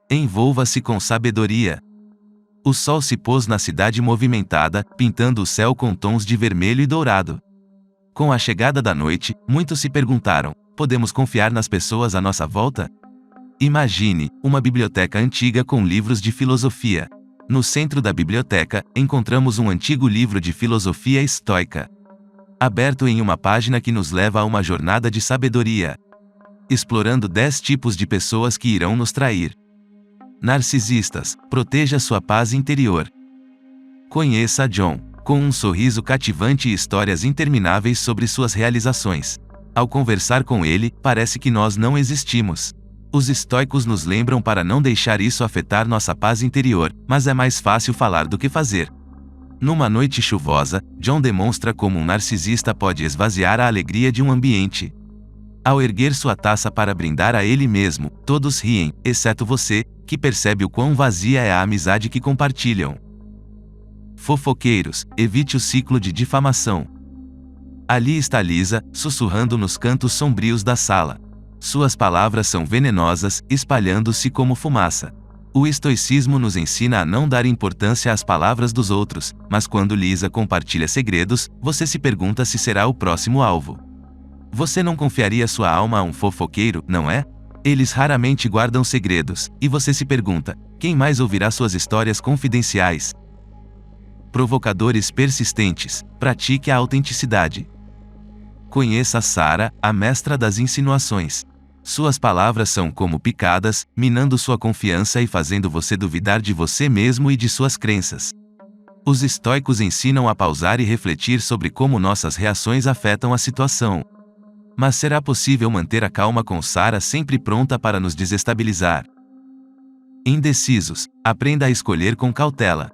Envolva-se com sabedoria. O sol se pôs na cidade movimentada, pintando o céu com tons de vermelho e dourado. Com a chegada da noite, muitos se perguntaram: podemos confiar nas pessoas à nossa volta? Imagine uma biblioteca antiga com livros de filosofia. No centro da biblioteca, encontramos um antigo livro de filosofia estoica, aberto em uma página que nos leva a uma jornada de sabedoria, explorando 10 tipos de pessoas que irão nos trair. Narcisistas, proteja sua paz interior. Conheça John, com um sorriso cativante e histórias intermináveis sobre suas realizações. Ao conversar com ele, parece que nós não existimos. Os estoicos nos lembram para não deixar isso afetar nossa paz interior, mas é mais fácil falar do que fazer. Numa noite chuvosa, John demonstra como um narcisista pode esvaziar a alegria de um ambiente. Ao erguer sua taça para brindar a ele mesmo, todos riem, exceto você, que percebe o quão vazia é a amizade que compartilham. Fofoqueiros, evite o ciclo de difamação. Ali está Lisa, sussurrando nos cantos sombrios da sala. Suas palavras são venenosas, espalhando-se como fumaça. O estoicismo nos ensina a não dar importância às palavras dos outros, mas quando Lisa compartilha segredos, você se pergunta se será o próximo alvo. Você não confiaria sua alma a um fofoqueiro, não é? Eles raramente guardam segredos, e você se pergunta: quem mais ouvirá suas histórias confidenciais? Provocadores persistentes, pratique a autenticidade. Conheça Sarah, a mestra das insinuações. Suas palavras são como picadas, minando sua confiança e fazendo você duvidar de você mesmo e de suas crenças. Os estoicos ensinam a pausar e refletir sobre como nossas reações afetam a situação. Mas será possível manter a calma com Sarah sempre pronta para nos desestabilizar? Indecisos, aprenda a escolher com cautela.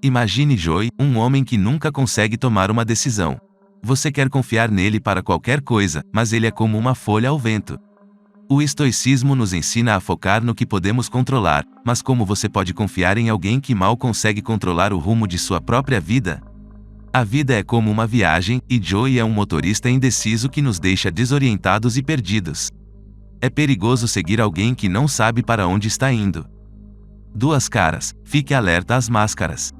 Imagine Joey, um homem que nunca consegue tomar uma decisão. Você quer confiar nele para qualquer coisa, mas ele é como uma folha ao vento. O estoicismo nos ensina a focar no que podemos controlar, mas como você pode confiar em alguém que mal consegue controlar o rumo de sua própria vida? A vida é como uma viagem, e Joey é um motorista indeciso que nos deixa desorientados e perdidos. É perigoso seguir alguém que não sabe para onde está indo. Duas caras, fique alerta às máscaras.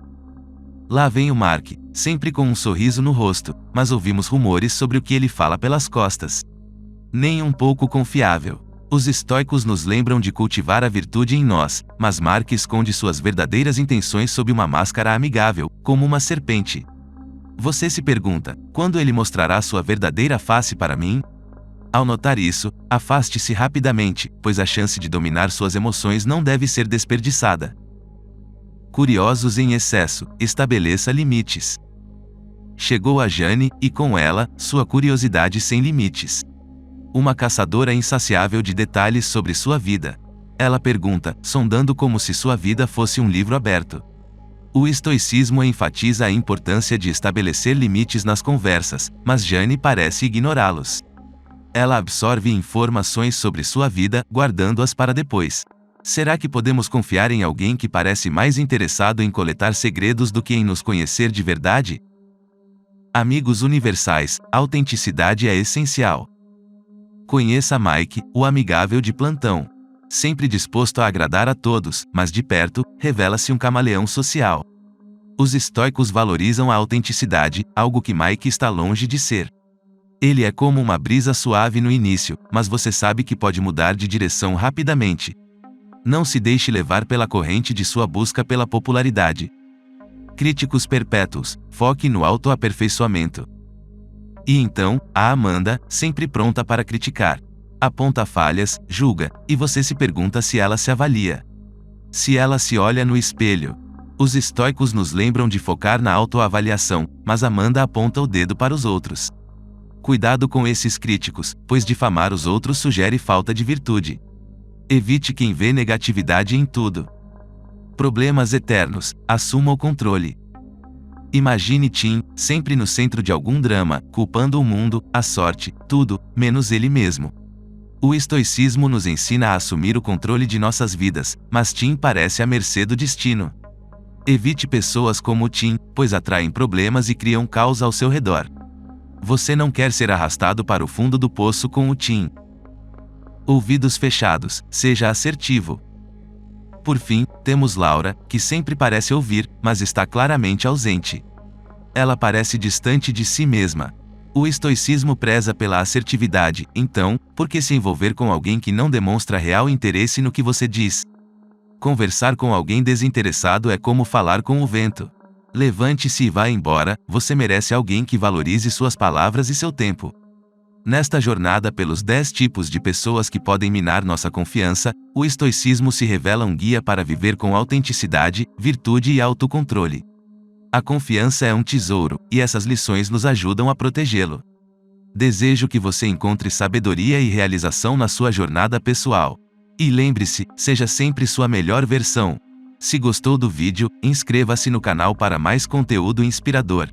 Lá vem o Mark, sempre com um sorriso no rosto, mas ouvimos rumores sobre o que ele fala pelas costas. Nem um pouco confiável. Os estoicos nos lembram de cultivar a virtude em nós, mas Mark esconde suas verdadeiras intenções sob uma máscara amigável, como uma serpente. Você se pergunta: quando ele mostrará sua verdadeira face para mim? Ao notar isso, afaste-se rapidamente, pois a chance de dominar suas emoções não deve ser desperdiçada. Curiosos em excesso, estabeleça limites. Chegou a Jane, e com ela, sua curiosidade sem limites. Uma caçadora insaciável de detalhes sobre sua vida. Ela pergunta, sondando como se sua vida fosse um livro aberto. O estoicismo enfatiza a importância de estabelecer limites nas conversas, mas Jane parece ignorá-los. Ela absorve informações sobre sua vida, guardando-as para depois. Será que podemos confiar em alguém que parece mais interessado em coletar segredos do que em nos conhecer de verdade? Amigos universais, autenticidade é essencial. Conheça Mike, o amigável de plantão. Sempre disposto a agradar a todos, mas de perto, revela-se um camaleão social. Os estoicos valorizam a autenticidade, algo que Mike está longe de ser. Ele é como uma brisa suave no início, mas você sabe que pode mudar de direção rapidamente. Não se deixe levar pela corrente de sua busca pela popularidade. Críticos perpétuos, foque no autoaperfeiçoamento. E então, a Amanda, sempre pronta para criticar. Aponta falhas, julga, e você se pergunta se ela se avalia. Se ela se olha no espelho. Os estoicos nos lembram de focar na autoavaliação, mas Amanda aponta o dedo para os outros. Cuidado com esses críticos, pois difamar os outros sugere falta de virtude. Evite quem vê negatividade em tudo. Problemas eternos, assuma o controle. Imagine Tim, sempre no centro de algum drama, culpando o mundo, a sorte, tudo, menos ele mesmo. O estoicismo nos ensina a assumir o controle de nossas vidas, mas Tim parece à mercê do destino. Evite pessoas como Tim, pois atraem problemas e criam caos ao seu redor. Você não quer ser arrastado para o fundo do poço com o Tim. Ouvidos fechados, seja assertivo. Por fim, temos Laura, que sempre parece ouvir, mas está claramente ausente. Ela parece distante de si mesma. O estoicismo preza pela assertividade, então, por que se envolver com alguém que não demonstra real interesse no que você diz? Conversar com alguém desinteressado é como falar com o vento. Levante-se e vá embora, você merece alguém que valorize suas palavras e seu tempo. Nesta jornada pelos 10 tipos de pessoas que podem minar nossa confiança, o estoicismo se revela um guia para viver com autenticidade, virtude e autocontrole. A confiança é um tesouro, e essas lições nos ajudam a protegê-lo. Desejo que você encontre sabedoria e realização na sua jornada pessoal. E lembre-se, seja sempre sua melhor versão. Se gostou do vídeo, inscreva-se no canal para mais conteúdo inspirador.